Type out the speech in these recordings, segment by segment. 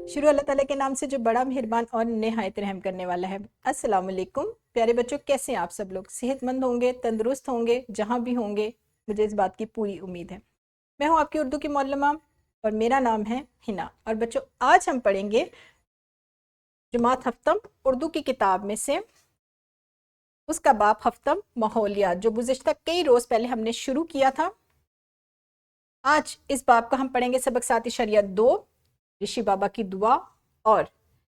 शुरू अल्लाह ताला के नाम से जो बड़ा मेहरबान और निहायत रहम करने वाला है। अस्सलाम वालेकुम प्यारे बच्चों, कैसे हैं आप सब लोग? सेहतमंद होंगे, तंदुरुस्त होंगे, जहाँ भी होंगे, मुझे इस बात की पूरी उम्मीद है। मैं हूँ आपकी उर्दू की मौलमा और मेरा नाम है हिना। और बच्चों, आज हम पढ़ेंगे जुमात हफ्तम उर्दू की किताब में से उसका बाप हफ्तम माहौलियात, जो गुज़िश्ता कई रोज़ पहले हमने शुरू किया था। आज इस बाब का हम पढ़ेंगे सबक 7-2 ऋषि बाबा की दुआ, और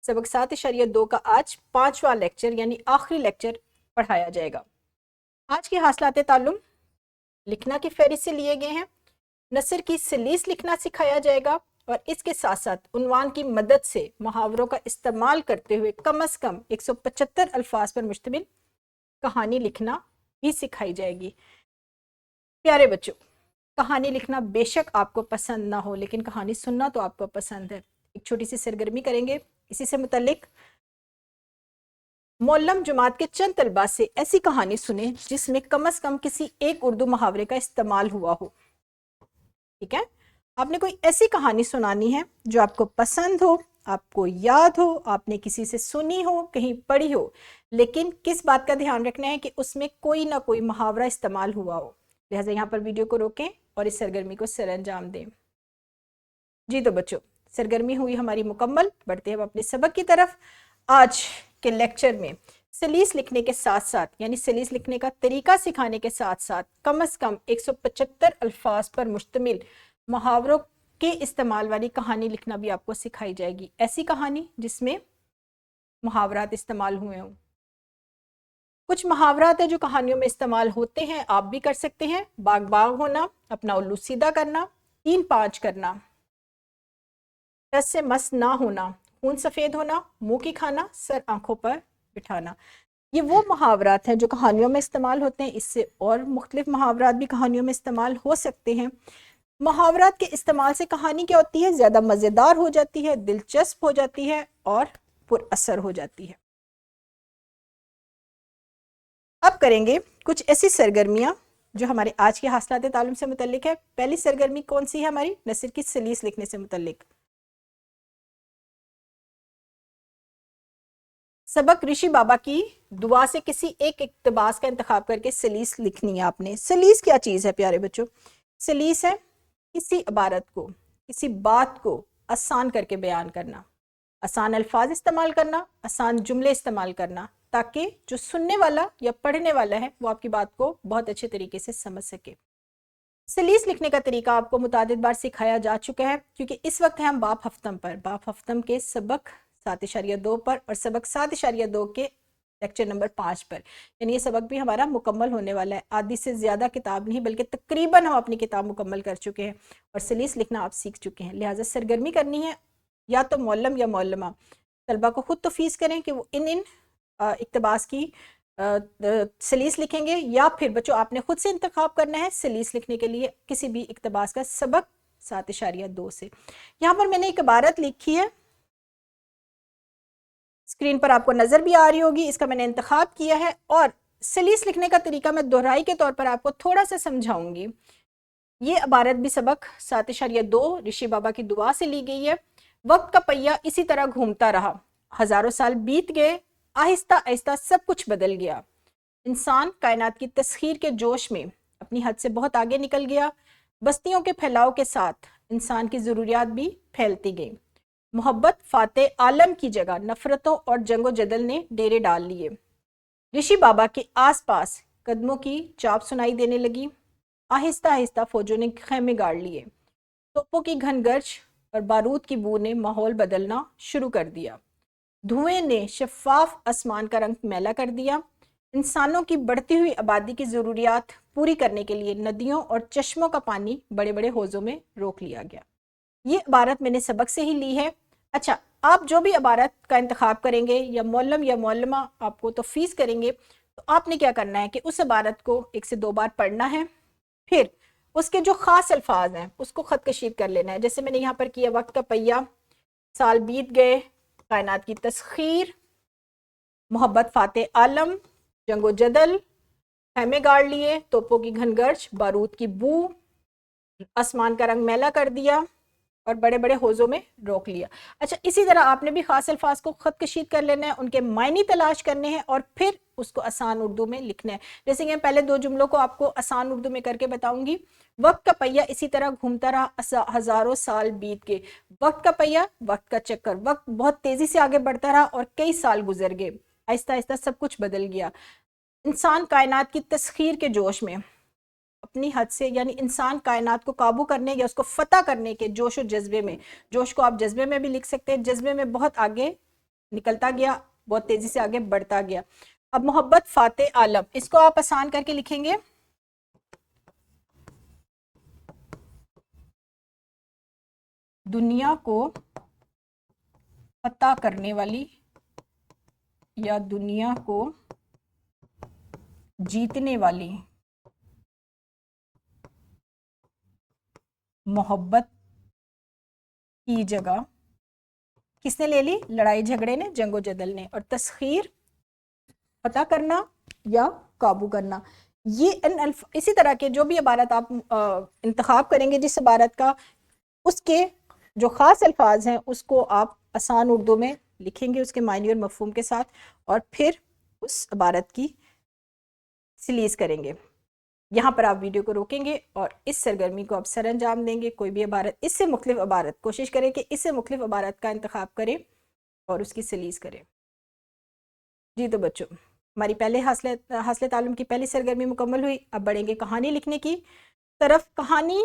सबक 7-2 का आज 5वां लेक्चर यानी आखिरी लेक्चर पढ़ाया जाएगा। आज के हासिलात ताल्लुम लिखना की फहरिस्त से लिए गए हैं। नसर की सलीस लिखना सिखाया जाएगा और इसके साथ साथ उन्वान की मदद से मुहावरों का इस्तेमाल करते हुए कम अज कम 175 अल्फाज पर मुश्तमिल कहानी लिखना भी सिखाई जाएगी। प्यारे बच्चों, कहानी लिखना बेशक आपको पसंद ना हो, लेकिन कहानी सुनना तो आपको पसंद है। एक छोटी सी सरगर्मी करेंगे इसी से मुतल्लिक। मौलम जमात के चंद तलबा से ऐसी कहानी सुने जिसमें कम से कम किसी एक उर्दू मुहावरे का इस्तेमाल हुआ हो। ठीक है, आपने कोई ऐसी कहानी सुनानी है जो आपको पसंद हो, आपको याद हो, आपने किसी से सुनी हो, कहीं पढ़ी हो, लेकिन किस बात का ध्यान रखना है कि उसमें कोई ना कोई मुहावरा इस्तेमाल हुआ हो। लिहाजा यहाँ पर वीडियो को रोकें और इस सरगर्मी को सरअंजाम दें। जी तो बच्चों, सरगर्मी हुई हमारी मुकम्मल, बढ़ते हैं हम अपने सबक की तरफ। आज के लेक्चर में सलीस लिखने के साथ साथ, यानी सलीस लिखने का तरीका सिखाने के साथ साथ कम से कम 175 अल्फाज पर मुश्तमिल मुहावरों के इस्तेमाल वाली कहानी लिखना भी आपको सिखाई जाएगी। ऐसी कहानी जिसमें मुहावरात इस्तेमाल हुए हों। कुछ मुहावरात है जो कहानियों में इस्तेमाल होते हैं, आप भी कर सकते हैं। बाग बाग होना, अपना उल्लू सीधा करना, 3-5 करना, टस से मस ना होना, खून सफ़ेद होना, मुंह की खाना, सर आंखों पर बिठाना। ये वो मुहावरात हैं जो कहानियों में इस्तेमाल होते हैं। इससे और मुख्तलिफ मुहावरात भी कहानियों में इस्तेमाल हो सकते हैं। मुहावरात के इस्तेमाल से कहानी क्या होती है? ज़्यादा मज़ेदार हो जाती है, दिलचस्प हो जाती है और पुरअसर हो जाती है। अब करेंगे कुछ ऐसी सरगर्मियाँ जो हमारे आज के हासिलात तालीम से मुतल्लिक है। पहली सरगर्मी कौन सी है हमारी? नसर की सलीस लिखने से मुतल्लिक। सबक ऋषि बाबा की दुआ से किसी एक इक्तबास का इंतखाब करके सलीस लिखनी है आपने। सलीस क्या चीज़ है प्यारे बच्चों? सलीस है किसी इबारत को, किसी बात को आसान करके बयान करना, आसान अल्फाज इस्तेमाल करना, आसान जुमले इस्तेमाल करना, ताकि जो सुनने वाला या पढ़ने वाला है वो आपकी बात को बहुत अच्छे तरीके से समझ सके। सलीस लिखने का तरीका आपको मुतादिद बार सिखाया जा चुका है, क्योंकि इस वक्त है हम बाप हफ्तम पर, बाप हफ्तम के सबक 7-2 पर और सबक 7-2 के लेक्चर नंबर 5 पर। यानी ये सबक भी हमारा मुकम्मल होने वाला है। आधी से ज़्यादा किताब नहीं बल्कि तकरीबन हम अपनी किताब मुकम्मल कर चुके हैं और सलीस लिखना आप सीख चुके हैं। लिहाजा सरगर्मी करनी है, या तो मौलम या मौलमा तलबा को खुद तो फीस करें कि वो इन इक्तबास की सलीस लिखेंगे, या फिर बच्चों आपने खुद से इंतखाब करना है सलीस लिखने के लिए किसी भी इक्तबास का सबक 7-2 से। यहाँ पर मैंने एक इबारत लिखी है, स्क्रीन पर आपको नजर भी आ रही होगी। इसका मैंने इंतखाब किया है और सलीस लिखने का तरीका मैं दोहराई के तौर पर आपको थोड़ा सा समझाऊंगी। ये इबारत भी सबक 7-2 ऋषि बाबा की दुआ से ली गई है। वक्त का पहिया इसी तरह घूमता रहा, हजारों साल बीत गए, आहिस्ता आहिस्ता सब कुछ बदल गया। इंसान कायनात की तस्खीर के जोश में अपनी हद से बहुत आगे निकल गया। बस्तियों के फैलाव के साथ इंसान की ज़रूरियात भी फैलती गई। मोहब्बत फाते आलम की जगह नफरतों और जंगो जदल ने डेरे डाल लिए। ऋषि बाबा के आसपास कदमों की चाप सुनाई देने लगी। आहिस्ता आहिस्ता फौजों ने खेमे गाड़ लिए। तोपों की घनगर्ज और बारूद की बू ने माहौल बदलना शुरू कर दिया। धुएं ने शफाफ आसमान का रंग मैला कर दिया। इंसानों की बढ़ती हुई आबादी की ज़रूरियात पूरी करने के लिए नदियों और चश्मों का पानी बड़े बड़े हौज़ों में रोक लिया गया। ये इबारत मैंने सबक से ही ली है। अच्छा, आप जो भी इबारत का इंतखाब करेंगे या मौलम या मौलमा आपको तो फीस करेंगे, तो आपने क्या करना है कि उस इबारत को 1 से 2 बार पढ़ना है, फिर उसके जो ख़ास अल्फाज हैं उसको ख़त कशीद कर लेना है। जैसे मैंने यहाँ पर किया, वक्त का पहिया, साल बीत गए, कायनात की तस्खीर, मोहब्बत फाते आलम, जंगो जदल, खेमे गाड़ लिए, तोपों की घनगर्ज, बारूद की बू, आसमान का रंग मैला कर दिया, और बड़े बड़े होजों में रोक लिया। अच्छा, इसी तरह आपने भी खास अल्फाज को खत कशीद कर लेना है, उनके मायने तलाश करने हैं और फिर उसको आसान उर्दू में लिखना है। जैसे कि मैं पहले 2 जुमलों को आपको आसान उर्दू में करके बताऊंगी। वक्त का पहिया इसी तरह घूमता रहा, हजारों साल बीत गए। वक्त का पहिया, वक्त का चक्कर, वक्त बहुत तेजी से आगे बढ़ता रहा और कई साल गुजर गए। आहिस्ता आहिस्ता सब कुछ बदल गया। इंसान कायनात की तस्खीर के जोश में अपनी हद से, यानी इंसान कायनात को काबू करने या उसको फतह करने के जोश और जज्बे में, जोश को आप जज्बे में भी लिख सकते हैं, जज्बे में बहुत आगे निकलता गया, बहुत तेजी से आगे बढ़ता गया। अब मोहब्बत फाते आलम, इसको आप आसान करके लिखेंगे, दुनिया को फतह करने वाली या दुनिया को जीतने वाली मोहब्बत की जगह किसने ले ली? लड़ाई झगड़े ने, जंगो जदल ने। और तस्खीर, पता करना या काबू करना। ये इसी तरह के जो भी इबारत आप इंतखाब करेंगे जिस इबारत का, उसके जो ख़ास अल्फाज हैं उसको आप आसान उर्दू में लिखेंगे उसके मायने और मफहूम के साथ, और फिर उस इबारत की सिलीज करेंगे। यहाँ पर आप वीडियो को रोकेंगे और इस सरगर्मी को आप सर अंजाम देंगे। कोई भी इबारत, इससे मुख्तलिफ इबारत, कोशिश करें कि इससे मुख्तलिफ इबारत का इंतखाब करें और उसकी सलीस करें। जी तो बच्चों, हमारी पहले हासिल तालुम की पहली सरगर्मी मुकम्मल हुई। अब बढ़ेंगे कहानी लिखने की तरफ। कहानी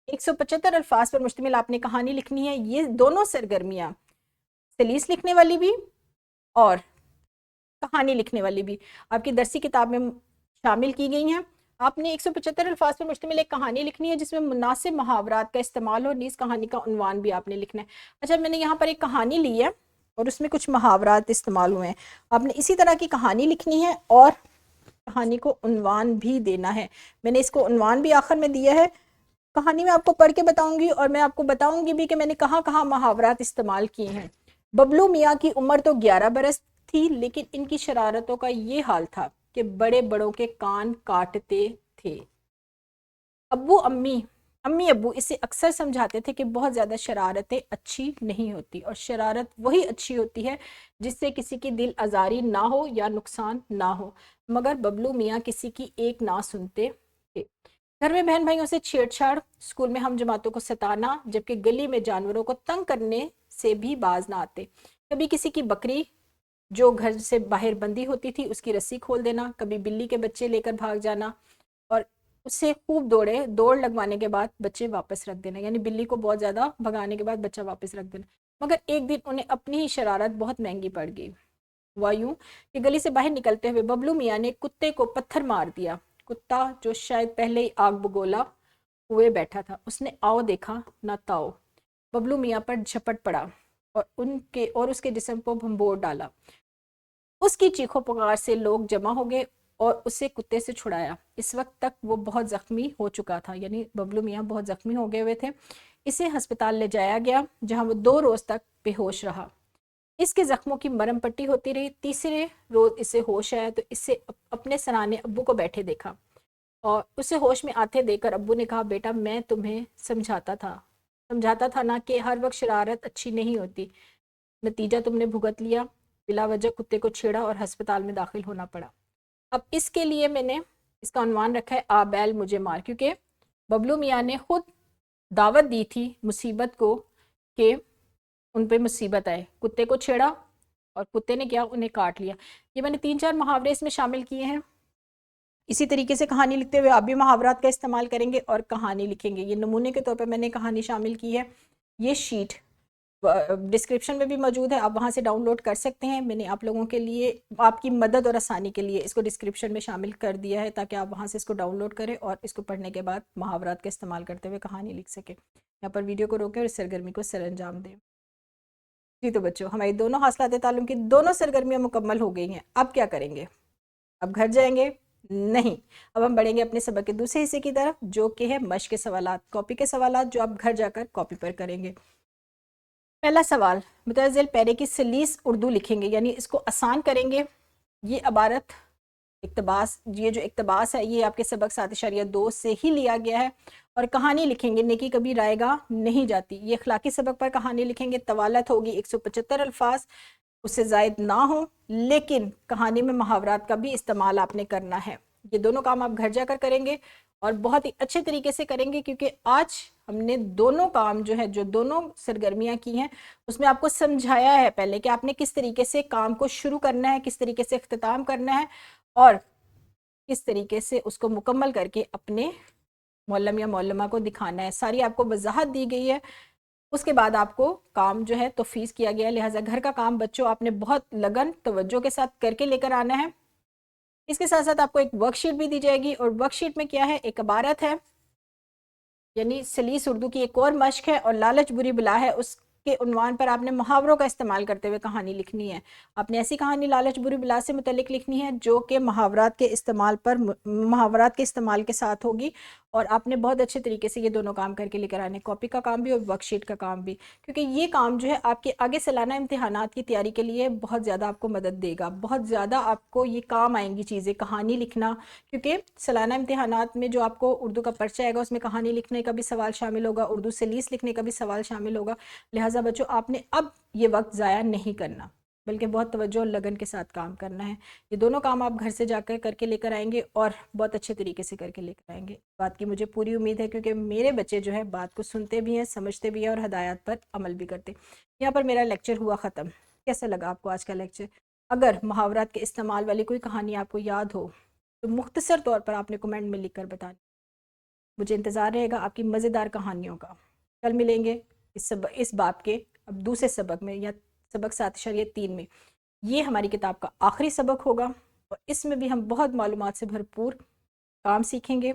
175 अल्फाज पर मुश्तमिल आपने कहानी लिखनी है। ये दोनों सरगर्मियाँ, सलीस लिखने वाली भी और कहानी लिखने वाली भी, आपकी दरसी किताब में शामिल की गई हैं। आपने 175 अल्फाज पर मुश्तमिल एक कहानी लिखनी है जिसमें मुनासिब मुहावरात का इस्तेमाल हो, नीज़ कहानी का उन्वान भी आपने लिखना है। अच्छा, मैंने यहाँ पर एक कहानी ली है और उसमें कुछ मुहावरात इस्तेमाल हुए हैं। आपने इसी तरह की कहानी लिखनी है और कहानी को उन्वान भी देना है। मैंने इसको उन्वान भी आखिर में दिया है। कहानी में आपको पढ़ के बताऊंगी और मैं आपको बताऊंगी भी कि मैंने कहाँ कहाँ मुहावरात इस्तेमाल किए हैं। बबलू मियाँ की उम्र तो 11 बरस थी, लेकिन इनकी शरारतों का ये हाल था कि बड़े बड़ों के कान काटते थे। अब्बू अम्मी अम्मी अब्बू इसे अक्सर समझाते थे कि बहुत ज़्यादा शरारतें अच्छी नहीं होती, और शरारत वही अच्छी होती है जिससे किसी की दिल आज़ारी ना हो या नुकसान ना हो। मगर बबलू मियाँ किसी की एक ना सुनते थे। घर में बहन भाइयों से छेड़छाड़, स्कूल में हम जमातों को सताना, जबकि गली में जानवरों को तंग करने से भी बाज ना आते। कभी किसी की बकरी जो घर से बाहर बंदी होती थी उसकी रस्सी खोल देना, कभी बिल्ली के बच्चे लेकर भाग जाना और उससे खूब दौड़ लगवाने के बाद बच्चे वापस रख देना, यानी बिल्ली को बहुत ज़्यादा भगाने के बाद बच्चा वापस रख देना। मगर एक दिन उन्हें अपनी ही शरारत बहुत महंगी पड़ गई। हुआ यूं कि गली से बाहर निकलते हुए बबलू मियाँ ने कुत्ते को पत्थर मार दिया। कुत्ता जो शायद पहले ही आग बगोला हुए बैठा था, उसने आओ देखा ना ताओ, बबलू मियाँ पर झपट पड़ा और उसके जिस्म को भंबोर डाला। उसकी चीखों पुकार से लोग जमा हो गए और उसे कुत्ते से छुड़ाया। इस वक्त तक वो बहुत जख्मी हो चुका था, यानी बबलू मियाँ बहुत जख्मी हो गए हुए थे। इसे अस्पताल ले जाया गया जहां वो 2 रोज तक बेहोश रहा। इसके जख्मों की मरहम पट्टी होती रही। तीसरे रोज इसे होश आया तो इसे अपने सराहने अब्बू को बैठे देखा और उसे होश में आते देखकर अब्बू ने कहा, बेटा मैं तुम्हें समझाता था ना कि हर वक्त शरारत अच्छी नहीं होती। नतीजा तुमने भुगत लिया, बिला वजह कुत्ते को छेड़ा और अस्पताल में दाखिल होना पड़ा। अब इसके लिए मैंने इसका उन्वान रखा है, आ बैल मुझे मार, क्योंकि बबलू मियाँ ने खुद दावत दी थी मुसीबत को कि उन पे मुसीबत आए। कुत्ते को छेड़ा और कुत्ते ने क्या, उन्हें काट लिया। ये मैंने 3-4 मुहावरे इसमें शामिल किए हैं। इसी तरीके से कहानी लिखते हुए आप भी मुहावरात का इस्तेमाल करेंगे और कहानी लिखेंगे। ये नमूने के तौर पर मैंने कहानी शामिल की है। ये शीट डिस्क्रिप्शन में भी मौजूद है, आप वहाँ से डाउनलोड कर सकते हैं। मैंने आप लोगों के लिए, आपकी मदद और आसानी के लिए इसको डिस्क्रिप्शन में शामिल कर दिया है ताकि आप वहाँ से इसको डाउनलोड करें और इसको पढ़ने के बाद मुहावरात का इस्तेमाल करते हुए कहानी लिख सकें। यहाँ पर वीडियो को रोकें और इस सरगर्मी को सर अंजाम दें। जी तो बच्चों, हमारी दोनों हासिलात ताल्लुम की दोनों सरगर्मियाँ मुकम्मल हो गई हैं। अब क्या करेंगे? अब घर जाएंगे? नहीं, अब हम बढ़ेंगे अपने सबक के दूसरे हिस्से की तरफ, जो कि है मश्क के सवालात, कॉपी के सवालात जो आप घर जाकर कॉपी पर करेंगे। पहला सवाल, मुतज़िल पैरे की सलीस उर्दू लिखेंगे, यानी इसको आसान करेंगे। ये इबारत इक्तबास, ये जो इक्तबास है ये आपके सबक 7.2 से ही लिया गया है। और कहानी लिखेंगे, नेकी कभी रायगा नहीं जाती, ये अखलाकी सबक पर कहानी लिखेंगे, तवालत होगी 175 अल्फाज, उससे ज़ायद ना हो, लेकिन कहानी में मुहावरात का भी इस्तेमाल आपने करना है। ये दोनों काम आप घर जाकर करेंगे और बहुत ही अच्छे तरीके से करेंगे, क्योंकि आज हमने दोनों काम जो है, जो दोनों सरगर्मियां की हैं, उसमें आपको समझाया है पहले कि आपने किस तरीके से काम को शुरू करना है, किस तरीके से इख्तिताम करना है और किस तरीके से उसको मुकम्मल करके अपने मौलम या मौलमा को दिखाना है। सारी आपको वजाहत दी गई है। उसके बाद आपको काम जो है तफवीज़ किया गया है, लिहाजा घर का काम बच्चों आपने बहुत लगन तवज्जो के साथ करके लेकर आना है। इसके साथ साथ आपको एक वर्कशीट भी दी जाएगी और वर्कशीट में क्या है, एक इबारत है, यानी सलीस उर्दू की एक और मश्क है, और लालच बुरी बला है, उसके उन्वान पर आपने मुहावरों का इस्तेमाल करते हुए कहानी लिखनी है। आपने ऐसी कहानी लालच बुरी बला से मुतल्लिक लिखनी है जो कि मुहावरात के इस्तेमाल पर, मुहावरात के इस्तेमाल के साथ होगी, और आपने बहुत अच्छे तरीके से ये दोनों काम करके लेकर आने, कॉपी का काम भी और वर्कशीट का काम भी, क्योंकि ये काम जो है आपके आगे सालाना इम्तिहानात की तैयारी के लिए बहुत ज़्यादा आपको मदद देगा। बहुत ज़्यादा आपको ये काम आएंगी चीज़ें, कहानी लिखना, क्योंकि सालाना इम्तिहानात में जो आपको उर्दू का पर्चा आएगा उसमें कहानी लिखने का भी सवाल शामिल होगा, उर्दू सलीस लिखने का भी सवाल शामिल होगा। लिहाजा बच्चों आपने अब ये वक्त ज़ाया नहीं करना, बल्कि बहुत तवज्जो और लगन के साथ काम करना है। ये दोनों काम आप घर से जाकर करके लेकर आएंगे और बहुत अच्छे तरीके से करके लेकर आएंगे, बात की मुझे पूरी उम्मीद है, क्योंकि मेरे बच्चे जो है बात को सुनते भी हैं, समझते भी हैं और हदायत पर अमल भी करते हैं। यहाँ पर मेरा लेक्चर हुआ ख़त्म। कैसा लगा आपको आज का लेक्चर? अगर मुहावरात के इस्तेमाल वाली कोई कहानी आपको याद हो तो मुख्तसर तौर पर आपने कमेंट में लिख कर बताना। मुझे इंतज़ार रहेगा आपकी मज़ेदार कहानियों का। कल मिलेंगे इस बाब के अब दूसरे सबक में, या सबक 7.3 में। ये हमारी किताब का आखिरी सबक होगा और इसमें भी हम बहुत मालूमात से भरपूर काम सीखेंगे,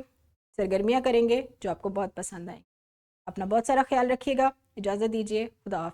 सरगर्मियाँ करेंगे जो आपको बहुत पसंद आएंगी। अपना बहुत सारा ख्याल रखिएगा। इजाज़त दीजिए। खुदा हाफ़िज़।